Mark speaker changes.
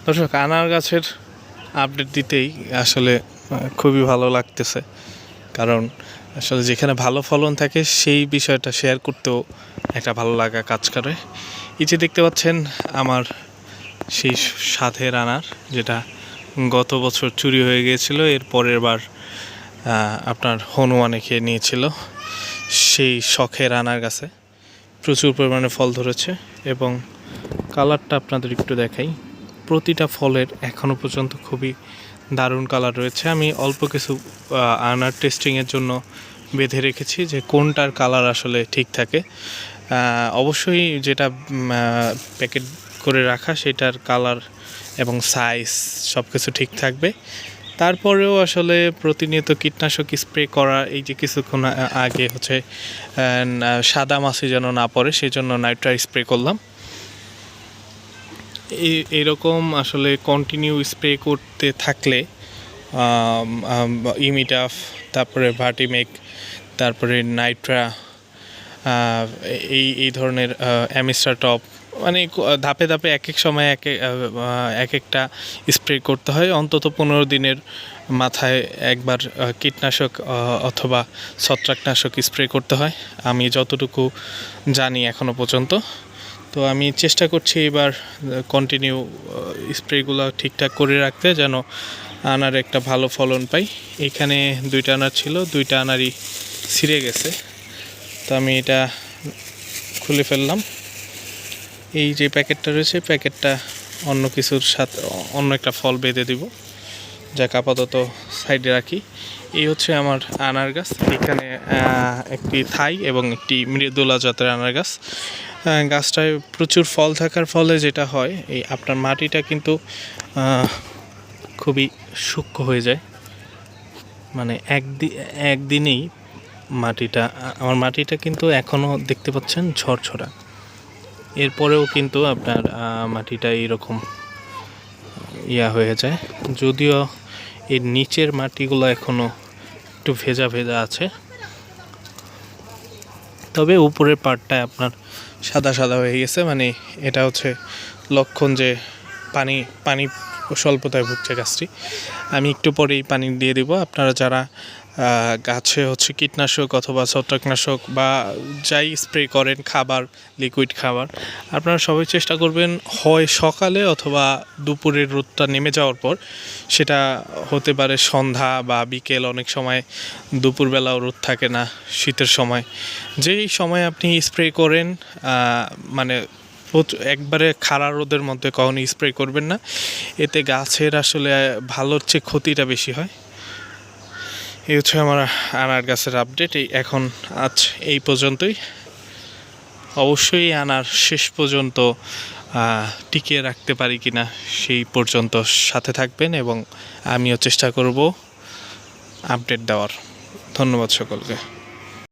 Speaker 1: দর্শক, আনার গাছের আপডেট দিতেই আসলে খুবই ভালো লাগতেছে, কারণ আসলে যেখানে ভালো ফলন থাকে সেই বিষয়টা শেয়ার করতেও একটা ভালো লাগা কাজ করে। এই যে দেখতে পাচ্ছেন আমার সেই সাথের আনার, যেটা গত বছর চুরি হয়ে গিয়েছিল, এর পরের বার আপনার হনুমানে খেয়ে নিয়েছিল। সেই শখের আনার গাছে প্রচুর পরিমাণে ফল ধরেছে এবং কালারটা আপনাদের একটু দেখাই। প্রতিটা ফলের এখনও পর্যন্ত খুবই দারুণ কালার রয়েছে। আমি অল্প কিছু আনার টেস্টিংয়ের জন্য বেঁধে রেখেছি যে কোনটার কালার আসলে ঠিক থাকে। অবশ্যই যেটা প্যাকেট করে রাখা সেটার কালার এবং সাইজ সব কিছু ঠিক থাকবে। তারপরেও আসলে প্রতিনিয়ত কীটনাশক স্প্রে করা, এই যে কিছুক্ষণ আগে হচ্ছে সাদা মাছি যেন না পড়ে সেই জন্য নাইট্রা স্প্রে করলাম। এরকম আসলে কন্টিনিউ স্প্রে করতে থাকলে ইমিটাফ, তারপরে ভার্টিমেক, তারপরে নাইট্রা, এই ধরনের অ্যামিস্টার টপ, মানে ধাপে ধাপে এক এক সময় এক একটা স্প্রে করতে হয়। অন্তত 15 দিনের মাথায় একবার কীটনাশক অথবা ছত্রাকনাশক স্প্রে করতে হয়, আমি যতটুকু জানি এখনও পর্যন্ত। তো আমি চেষ্টা করছি এবার কন্টিনিউ স্প্রেগুলো ঠিকঠাক করে রাখতে, যেন আনার একটা ভালো ফলন পাই। এখানে 2টা আনার ছিল, 2টা আনারই ছিঁড়ে গেছে। তো আমি এটা খুলে ফেললাম। এই যে প্যাকেটটা রয়েছে, প্যাকেটটা অন্য কিছুর সাথে অন্য একটা ফল বেঁধে দিব, যাক আপাতত সাইডে রাখি। এই হচ্ছে আমার আনার গাছ। এখানে একটি থাই এবং একটি মৃদুলা জাতের আনার গাছ। গাছটায় প্রচুর ফল থাকার ফলে যেটা হয়, এই আপনার মাটিটা কিন্তু খুবই সূক্ষ্ম হয়ে যায়, মানে একদিনেই আমার মাটিটা কিন্তু এখনও দেখতে পাচ্ছেন ঝরঝরা। এরপরেও কিন্তু আপনার মাটিটা এইরকম হয়ে যায়, যদিও এর নিচের মাটিগুলো এখনও একটু ভেজা ভেজা আছে, তবে উপরের পার্টটা আপনার সাদা সাদা হয়ে গেছে। মানে এটা হচ্ছে লক্ষণ যে পানি স্বল্পতায় ভুগছে গাছটি। আমি একটু পরেই পানি দিয়ে দিব। আপনারা যারা গাছে হচ্ছে কীটনাশক অথবা ছত্রাকনাশক বা যাই স্প্রে করেন, খাবার, লিকুইড খাবার, আপনারা সবাই চেষ্টা করবেন হয় সকালে অথবা দুপুরের রোদটা নেমে যাওয়ার পর, সেটা হতে পারে সন্ধ্যা বা বিকেল। অনেক সময় দুপুরবেলাও রোদ থাকে না শীতের সময়। যেই সময় আপনি স্প্রে করেন, মানে একবারে খাড়া রোদের মধ্যে কখনই স্প্রে করবেন না, এতে গাছের আসলে ভালোর চেয়ে ক্ষতিটা বেশি হয়। এই হচ্ছে আমার আনার গাছের আপডেট। আজ এই পর্যন্তই। অবশ্যই আনার শেষ পর্যন্ত টিকিয়ে রাখতে পারি কিনা সেই পর্যন্ত সাথে থাকবেন এবং আমিও চেষ্টা করব আপডেট দেওয়ার। ধন্যবাদ সকলকে।